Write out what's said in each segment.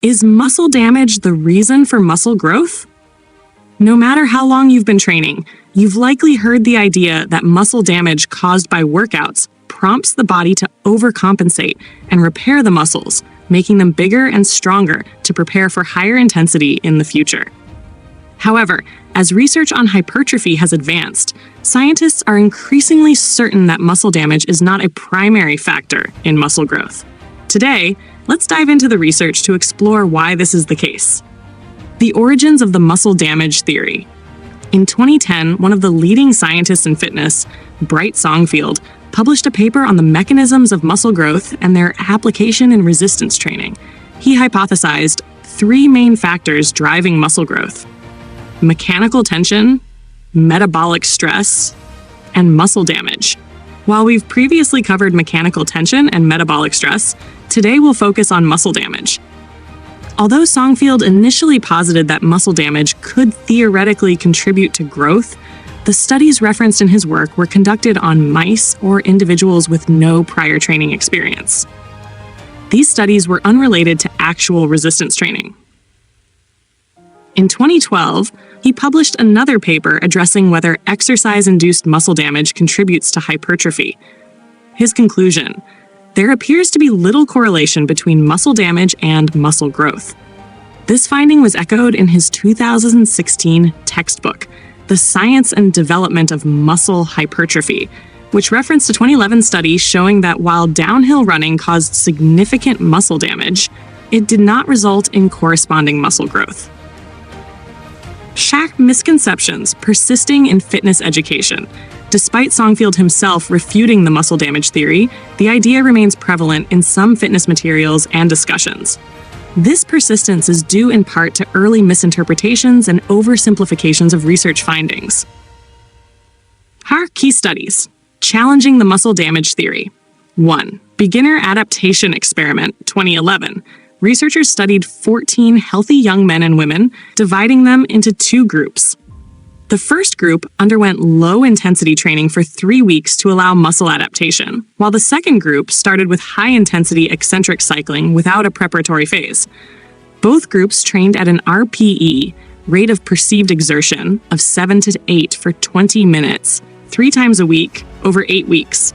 Is muscle damage the reason for muscle growth? No matter how long you've been training, you've likely heard the idea that muscle damage caused by workouts prompts the body to overcompensate and repair the muscles, making them bigger and stronger to prepare for higher intensity in the future. However, as research on hypertrophy has advanced, scientists are increasingly certain that muscle damage is not a primary factor in muscle growth. Today, let's dive into the research to explore why this is the case. The origins of the muscle damage theory. In 2010, one of the leading scientists in fitness, Bright Songfield, published a paper on the mechanisms of muscle growth and their application in resistance training. He hypothesized 3 main factors driving muscle growth: mechanical tension, metabolic stress, and muscle damage. While we've previously covered mechanical tension and metabolic stress, today we'll focus on muscle damage. Although Songfield initially posited that muscle damage could theoretically contribute to growth, the studies referenced in his work were conducted on mice or individuals with no prior training experience. These studies were unrelated to actual resistance training. In 2012, he published another paper addressing whether exercise-induced muscle damage contributes to hypertrophy. His conclusion: there appears to be little correlation between muscle damage and muscle growth. This finding was echoed in his 2016 textbook, The Science and Development of Muscle Hypertrophy, which referenced a 2011 study showing that while downhill running caused significant muscle damage, it did not result in corresponding muscle growth. Misconceptions persisting in fitness education. Despite Songfield himself refuting the muscle damage theory, the idea remains prevalent in some fitness materials and discussions. This persistence is due in part to early misinterpretations and oversimplifications of research findings. Our key studies challenging the muscle damage theory. 1. Beginner Adaptation Experiment, 2011. Researchers studied 14 healthy young men and women, dividing them into 2 groups. The first group underwent low-intensity training for 3 weeks to allow muscle adaptation, while the second group started with high-intensity eccentric cycling without a preparatory phase. Both groups trained at an RPE, rate of perceived exertion, of 7 to 8 for 20 minutes, 3 times a week, over 8 weeks.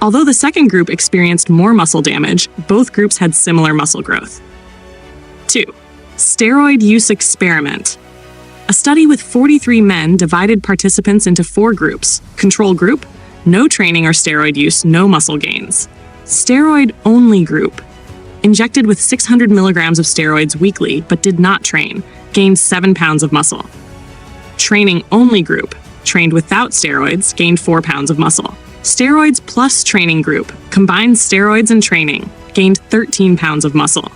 Although the second group experienced more muscle damage, both groups had similar muscle growth. 2. Steroid use experiment. A study with 43 men divided participants into 4 groups. Control group, no training or steroid use, no muscle gains. Steroid-only group, injected with 600 milligrams of steroids weekly but did not train, gained 7 pounds of muscle. Training-only group, trained without steroids, gained 4 pounds of muscle. Steroids plus training group, combined steroids and training, gained 13 pounds of muscle.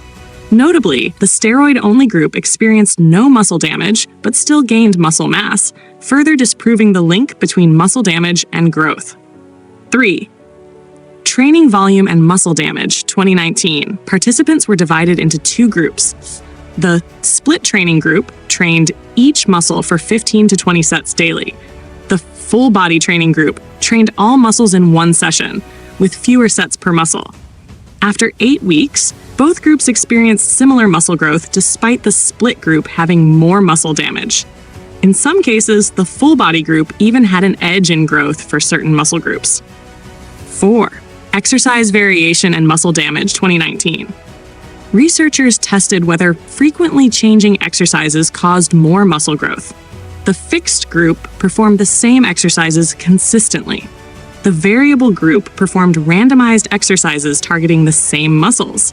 Notably, the steroid-only group experienced no muscle damage but still gained muscle mass, further disproving the link between muscle damage and growth. 3. Training volume and muscle damage, 2019. Participants were divided into 2 groups. The split training group trained each muscle for 15 to 20 sets daily. The full body training group trained all muscles in 1 session, with fewer sets per muscle. After 8 weeks, both groups experienced similar muscle growth despite the split group having more muscle damage. In some cases, the full body group even had an edge in growth for certain muscle groups. 4. Exercise variation and muscle damage, 2019. Researchers tested whether frequently changing exercises caused more muscle growth. The fixed group performed the same exercises consistently. The variable group performed randomized exercises targeting the same muscles.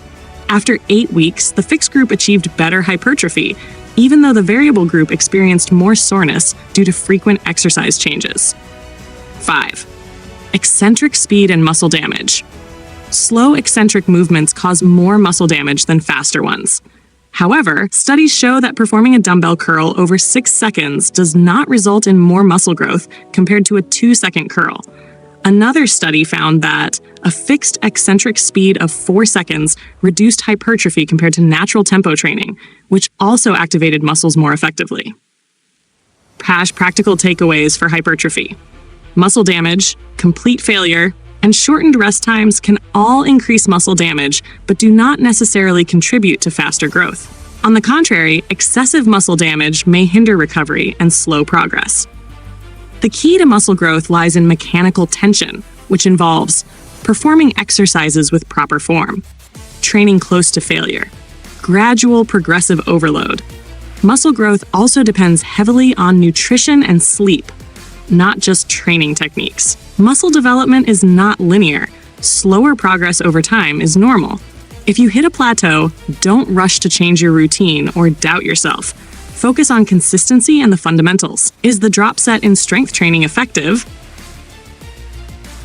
After 8 weeks, the fixed group achieved better hypertrophy, even though the variable group experienced more soreness due to frequent exercise changes. 5. Eccentric speed and muscle damage. Slow eccentric movements cause more muscle damage than faster ones. However, studies show that performing a dumbbell curl over 6 seconds does not result in more muscle growth compared to a 2-second curl. Another study found that a fixed eccentric speed of 4 seconds reduced hypertrophy compared to natural tempo training, which also activated muscles more effectively. Practical takeaways for hypertrophy. Muscle damage, complete failure, and shortened rest times can all increase muscle damage but do not necessarily contribute to faster growth. On the contrary, excessive muscle damage may hinder recovery and slow progress. The key to muscle growth lies in mechanical tension, which involves performing exercises with proper form, training close to failure, gradual progressive overload. Muscle growth also depends heavily on nutrition and sleep, not just training techniques. Muscle development is not linear. Slower progress over time is normal. If you hit a plateau, don't rush to change your routine or doubt yourself. Focus on consistency and the fundamentals. Is the drop set in strength training effective?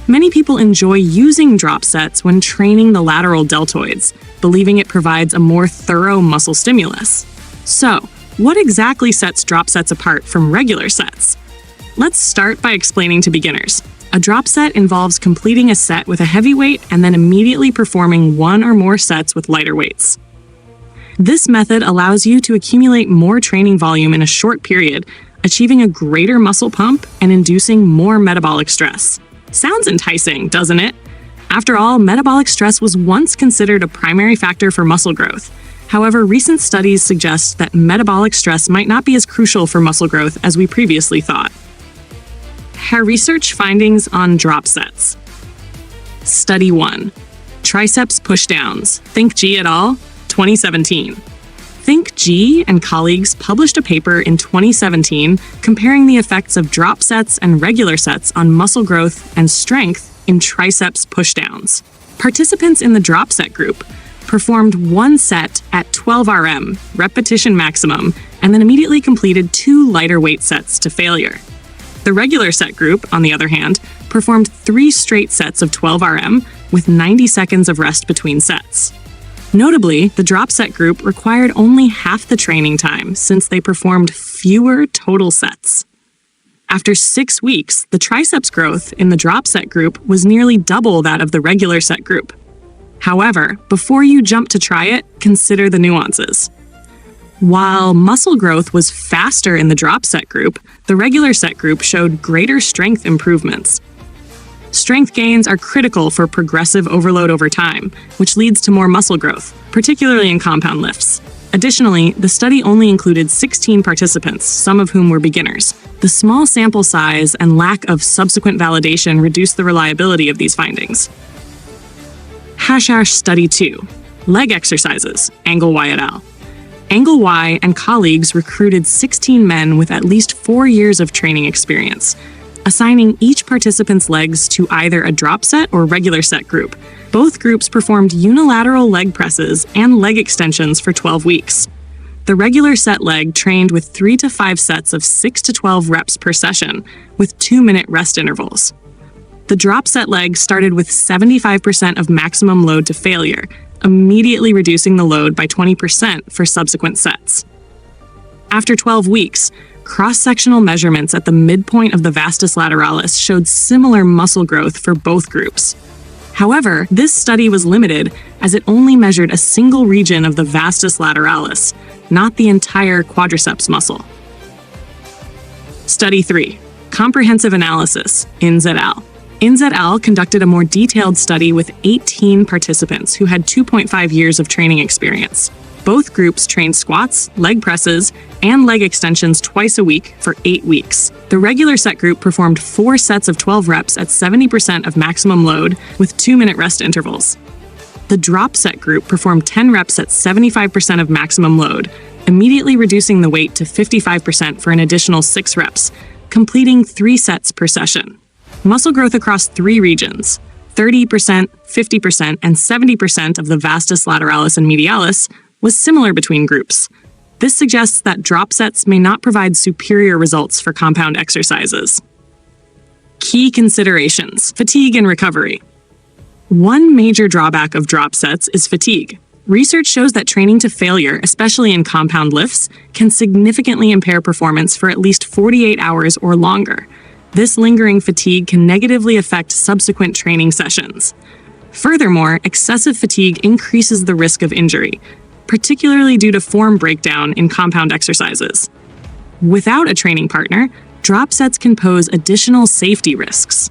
Many people enjoy using drop sets when training the lateral deltoids, believing it provides a more thorough muscle stimulus. So, what exactly sets drop sets apart from regular sets? Let's start by explaining to beginners. A drop set involves completing a set with a heavy weight and then immediately performing one or more sets with lighter weights. This method allows you to accumulate more training volume in a short period, achieving a greater muscle pump and inducing more metabolic stress. Sounds enticing, doesn't it? After all, metabolic stress was once considered a primary factor for muscle growth. However, recent studies suggest that metabolic stress might not be as crucial for muscle growth as we previously thought. Research findings on drop sets. Study 1. Triceps pushdowns. Think G et al., 2017. Think G and colleagues published a paper in 2017 comparing the effects of drop sets and regular sets on muscle growth and strength in triceps pushdowns. Participants in the drop set group performed one set at 12 RM, repetition maximum, and then immediately completed 2 lighter weight sets to failure. The regular set group, on the other hand, performed 3 straight sets of 12 RM with 90 seconds of rest between sets. Notably, the drop set group required only half the training time since they performed fewer total sets. After 6 weeks, the triceps growth in the drop set group was nearly double that of the regular set group. However, before you jump to try it, consider the nuances. While muscle growth was faster in the drop set group, the regular set group showed greater strength improvements. Strength gains are critical for progressive overload over time, which leads to more muscle growth, particularly in compound lifts. Additionally, the study only included 16 participants, some of whom were beginners. The small sample size and lack of subsequent validation reduced the reliability of these findings. Study 2. Leg exercises. Angle Y et al. Angle Y and colleagues recruited 16 men with at least 4 years of training experience, assigning each participant's legs to either a drop set or regular set group. Both groups performed unilateral leg presses and leg extensions for 12 weeks. The regular set leg trained with 3 to 5 sets of 6 to 12 reps per session, with 2-minute rest intervals. The drop set leg started with 75% of maximum load to failure, immediately reducing the load by 20% for subsequent sets. After 12 weeks, cross-sectional measurements at the midpoint of the vastus lateralis showed similar muscle growth for both groups. However, this study was limited as it only measured a single region of the vastus lateralis, not the entire quadriceps muscle. Study 3. Comprehensive analysis. Inz et al. Inz et al. Conducted a more detailed study with 18 participants who had 2.5 years of training experience. Both groups trained squats, leg presses, and leg extensions twice a week for 8 weeks. The regular set group performed 4 sets of 12 reps at 70% of maximum load with 2-minute rest intervals. The drop set group performed 10 reps at 75% of maximum load, immediately reducing the weight to 55% for an additional 6 reps, completing 3 sets per session. Muscle growth across 3 regions, 30%, 50%, and 70% of the vastus lateralis and medialis, was similar between groups. This suggests that drop sets may not provide superior results for compound exercises. Key considerations: fatigue and recovery. One major drawback of drop sets is fatigue. Research shows that training to failure, especially in compound lifts, can significantly impair performance for at least 48 hours or longer. This lingering fatigue can negatively affect subsequent training sessions. Furthermore, excessive fatigue increases the risk of injury, particularly due to form breakdown in compound exercises. Without a training partner, drop sets can pose additional safety risks.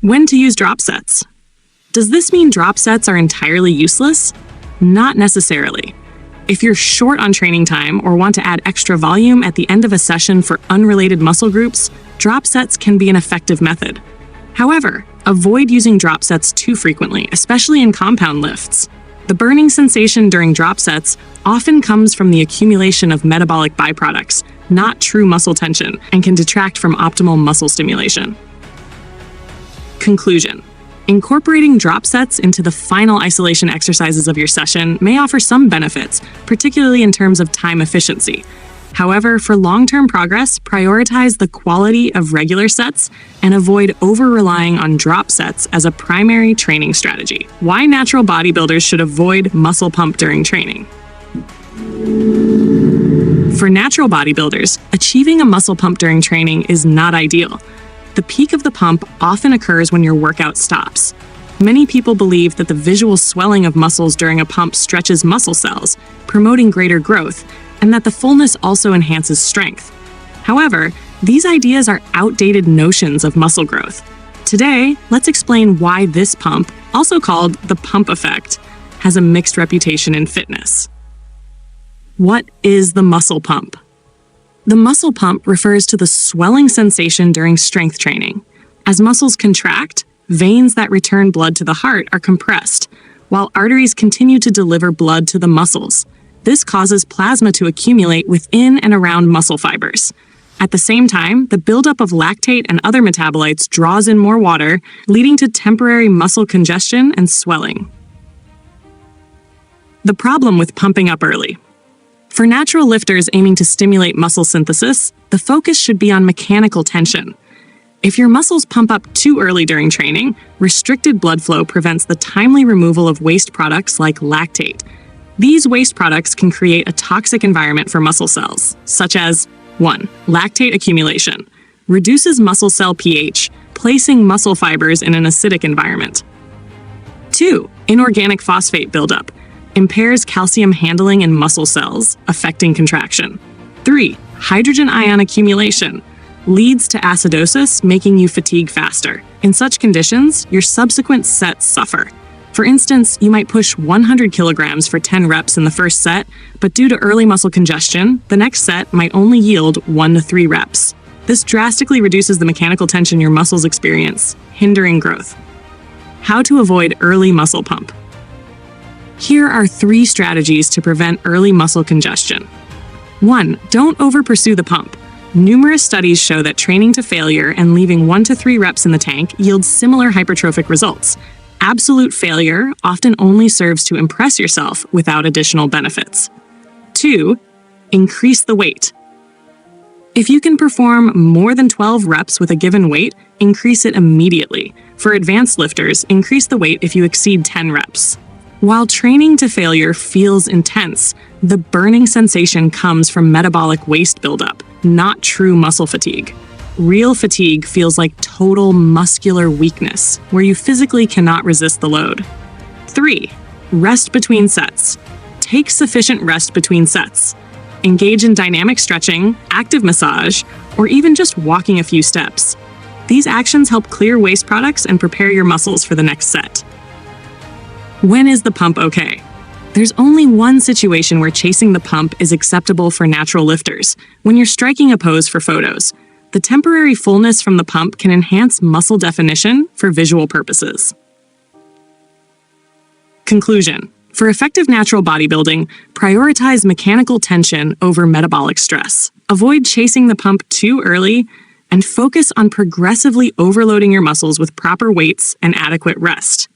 When to use drop sets. Does this mean drop sets are entirely useless? Not necessarily. If you're short on training time or want to add extra volume at the end of a session for unrelated muscle groups, drop sets can be an effective method. However, avoid using drop sets too frequently, especially in compound lifts. The burning sensation during drop sets often comes from the accumulation of metabolic byproducts, not true muscle tension, and can detract from optimal muscle stimulation. Conclusion. Incorporating drop sets into the final isolation exercises of your session may offer some benefits, particularly in terms of time efficiency. However, for long-term progress, prioritize the quality of regular sets and avoid over-relying on drop sets as a primary training strategy. Why natural bodybuilders should avoid muscle pump during training. For natural bodybuilders, achieving a muscle pump during training is not ideal. The peak of the pump often occurs when your workout stops. Many people believe that the visual swelling of muscles during a pump stretches muscle cells, promoting greater growth, and that the fullness also enhances strength. However, these ideas are outdated notions of muscle growth. Today, let's explain why this pump, also called the pump effect, has a mixed reputation in fitness. What is the muscle pump? The muscle pump refers to the swelling sensation during strength training. As muscles contract, veins that return blood to the heart are compressed, while arteries continue to deliver blood to the muscles. This causes plasma to accumulate within and around muscle fibers. At the same time, the buildup of lactate and other metabolites draws in more water, leading to temporary muscle congestion and swelling. The problem with pumping up early. For natural lifters aiming to stimulate muscle synthesis, the focus should be on mechanical tension. If your muscles pump up too early during training, restricted blood flow prevents the timely removal of waste products like lactate. These waste products can create a toxic environment for muscle cells, such as 1. Lactate accumulation. Reduces muscle cell pH, placing muscle fibers in an acidic environment. 2. Inorganic phosphate buildup. Impairs calcium handling in muscle cells, affecting contraction. 3. Hydrogen ion accumulation. Leads to acidosis, making you fatigue faster. In such conditions, your subsequent sets suffer. For instance, you might push 100 kilograms for 10 reps in the first set, but due to early muscle congestion, the next set might only yield 1 to 3 reps. This drastically reduces the mechanical tension your muscles experience, hindering growth. How to avoid early muscle pump. Here are 3 strategies to prevent early muscle congestion. 1. Don't over-pursue the pump. Numerous studies show that training to failure and leaving 1 to 3 reps in the tank yields similar hypertrophic results. Absolute failure often only serves to impress yourself without additional benefits. 2. Increase the weight. If you can perform more than 12 reps with a given weight, increase it immediately. For advanced lifters, increase the weight if you exceed 10 reps. While training to failure feels intense, the burning sensation comes from metabolic waste buildup, not true muscle fatigue. Real fatigue feels like total muscular weakness, where you physically cannot resist the load. 3. Rest between sets. Take sufficient rest between sets. Engage in dynamic stretching, active massage, or even just walking a few steps. These actions help clear waste products and prepare your muscles for the next set. When is the pump okay? There's only one situation where chasing the pump is acceptable for natural lifters, when you're striking a pose for photos. The temporary fullness from the pump can enhance muscle definition for visual purposes. Conclusion. For effective natural bodybuilding, prioritize mechanical tension over metabolic stress. Avoid chasing the pump too early, and focus on progressively overloading your muscles with proper weights and adequate rest.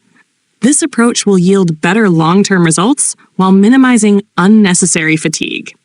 This approach will yield better long-term results while minimizing unnecessary fatigue.